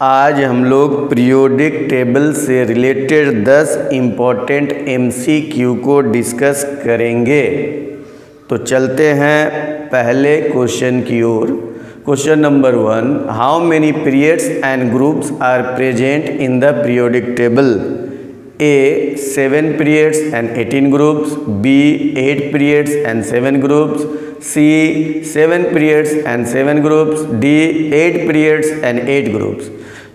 आज हम लोग पीरियोडिक टेबल से रिलेटेड 10 इम्पॉर्टेंट MCQ को डिस्कस करेंगे। तो चलते हैं पहले क्वेश्चन की ओर। Question number 1, how many periods and groups are present in the periodic table? A 7 periods and 18 groups, B 8 periods and 7 groups, C 7 periods and 7 groups, D 8 periods and 8 groups।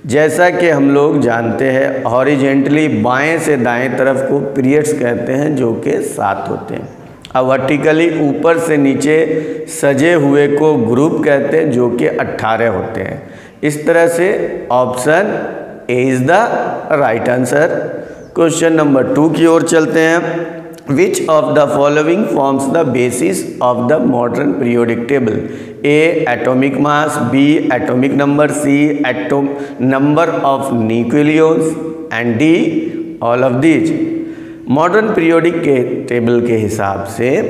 जैसा कि हम लोग जानते हैं हॉरिजेंटली बाएं से दाएं तरफ को पीरियड्स कहते हैं जो कि 7 होते हैं, और वर्टिकली ऊपर से नीचे सजे हुए को ग्रुप कहते हैं जो कि 18 होते हैं। इस तरह से option A is the right answer. Question number 2 की ओर चलते हैं। Which of the following forms the basis of the modern periodic table? A atomic mass, B atomic number, C atom number of nucleus and D all of these. Modern periodic के table के हिसाब से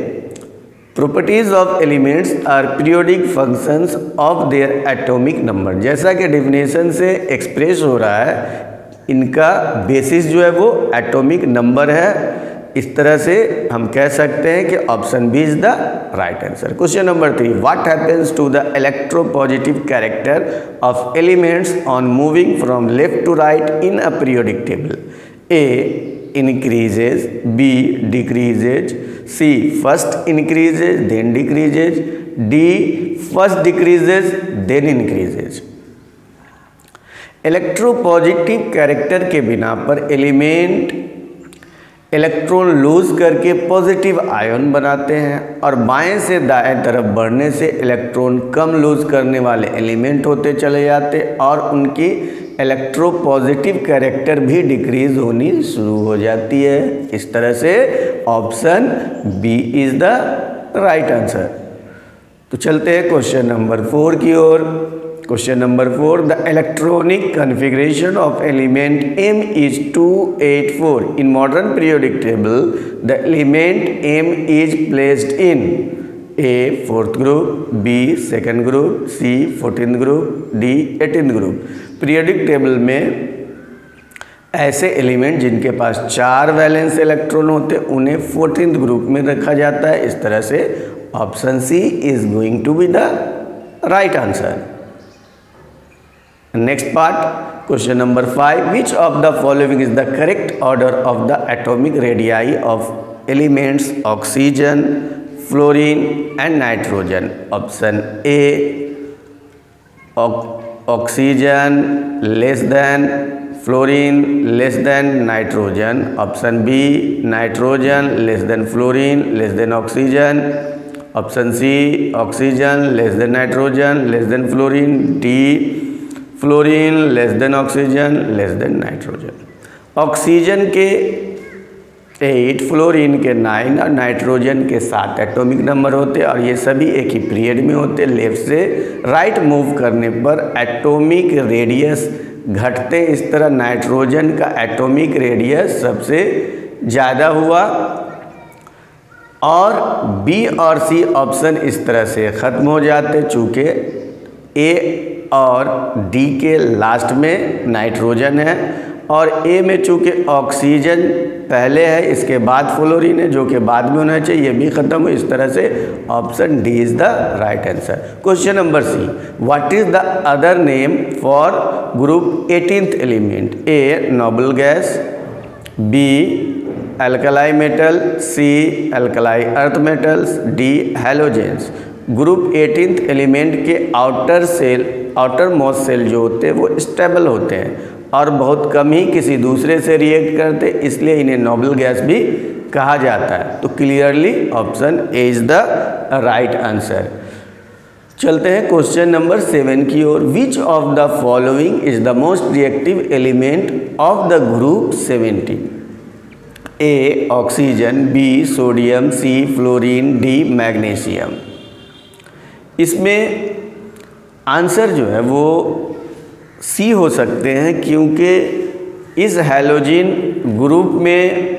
properties of elements are periodic functions of their atomic number. जैसा कि definition से express हो रहा है, इनका बेसिस जो है वो एटॉमिक नंबर है। इस तरह से हम कह सकते हैं कि option B is the right answer. Question number 3, what happens to the electropositive character of elements on moving from left to right in a periodic table? A increases, B decreases, C first increases then decreases, D first decreases then increases। Electropositive character के बिना पर element electron lose करके positive ion बनाते हैं, और बाएं से दाएं तरफ बढ़ने से इलेक्ट्रॉन कम लूज करने वाले एलिमेंट होते चले जाते और उनकी इलेक्ट्रोपॉजिटिव कैरेक्टर भी डिक्रीज होनी शुरू हो जाती है। इस तरह से option B is the right answer. तो चलते हैं क्वेश्चन नंबर 4 की ओर। Question number 4, the electronic configuration of element M is 284। In modern periodic table the element M is placed in A 4th group, B 2nd group, C 14th group, D 18th group. Periodic table में ऐसे element जिनके पास 4 valence electron होते हैं उन्हें 14th group में रखा जाता है। इस तरह से option C is going to be the right answer. Next part, question number 5, which of the following is the correct order of the atomic radii of elements oxygen, fluorine and nitrogen? Option A oxygen less than fluorine less than nitrogen, option B nitrogen less than fluorine less than oxygen, option C oxygen less than nitrogen less than fluorine, D fluorine less than oxygen less than nitrogen. Oxygen के 8, fluorine के 9 और nitrogen के 7 atomic number होते हैं, और ये सभी एक ही पीरियड में होते। लेफ्ट से राइट मूव करने पर एटॉमिक रेडियस घटते, इस तरह नाइट्रोजन का एटॉमिक रेडियस सबसे ज़्यादा हुआ, और बी और सी ऑप्शन इस तरह से ख़त्म हो जाते चूँकि ए और डी के लास्ट में नाइट्रोजन है, और ए में चूँकि ऑक्सीजन पहले है इसके बाद फ्लोरीन है जो कि बाद में होना चाहिए, ये भी ख़त्म हो। इस तरह से option D is the right answer. Question number C, what is the other name for group 18th element? A noble gas, B alkali metal, C alkali earth metals, D halogens. Group 18th element के outermost shell जो होते हैं वो stable होते हैं और बहुत कम ही किसी दूसरे से रिएक्ट करते, इसलिए इन्हें नोबल गैस भी कहा जाता है। तो clearly option A is the right answer. चलते हैं क्वेश्चन नंबर 7 की ओर। Which of the following is the most reactive element of the group 17? A oxygen, B sodium, C fluorine, D magnesium. इसमें आंसर जो है वो सी हो सकते हैं, क्योंकि इस हैलोजन ग्रुप में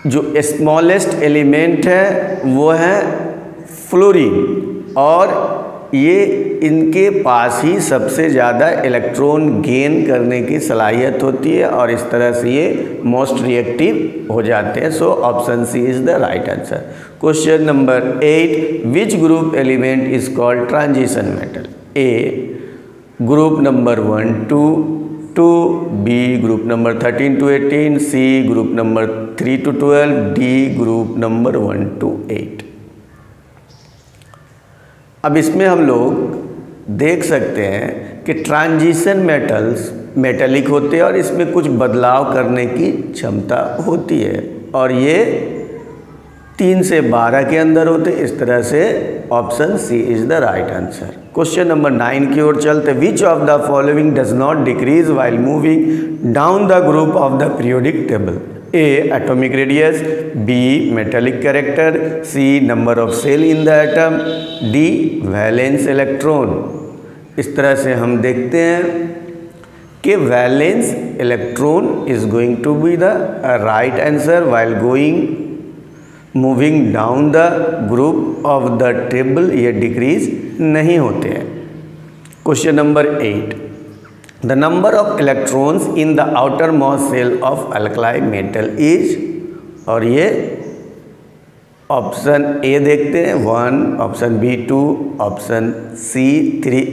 जो स्मॉलेस्ट एलिमेंट है वो है फ्लोरीन, और ये इनके पास ही सबसे ज़्यादा इलेक्ट्रॉन गेन करने की सलाहियत होती है और इस तरह से ये मोस्ट रिएक्टिव हो जाते हैं। So option C is the right answer. Question number 8, which group element is called transition metal? A group number 1 to 2, B group number 13 to 18, C group number 3 to 12, D group number 1 to 8। अब इसमें हम लोग देख सकते हैं कि transition metals metallic होते हैं और इसमें कुछ बदलाव करने की क्षमता होती है और ये 3 से 12 के अंदर होते हैं। इस तरह से option C is the right answer. Question number 9 की ओर चलते। Which of the following does not decrease while moving down the group of the periodic table? A atomic radius, B metallic character, C number of shell in the atom, D valence electron. इस तरह से हम देखते हैं कि valence electron is going to be the right answer while moving down the group of the table, ये decrease नहीं होते हैं। Question number 8, the number of electrons in the outermost shell of alkali metal is, और ये option A देखते हैं 1, option B 2, option C 3,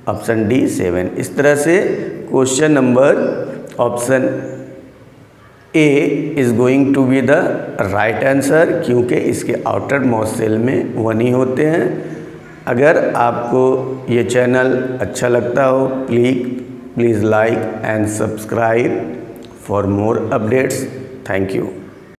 option D 7। इस तरह से question number option A is going to be the right answer क्योंकि इसके outer most shell में 1 ही होते हैं। अगर आपको ये चैनल अच्छा लगता हो please like and subscribe for more updates. Thank you.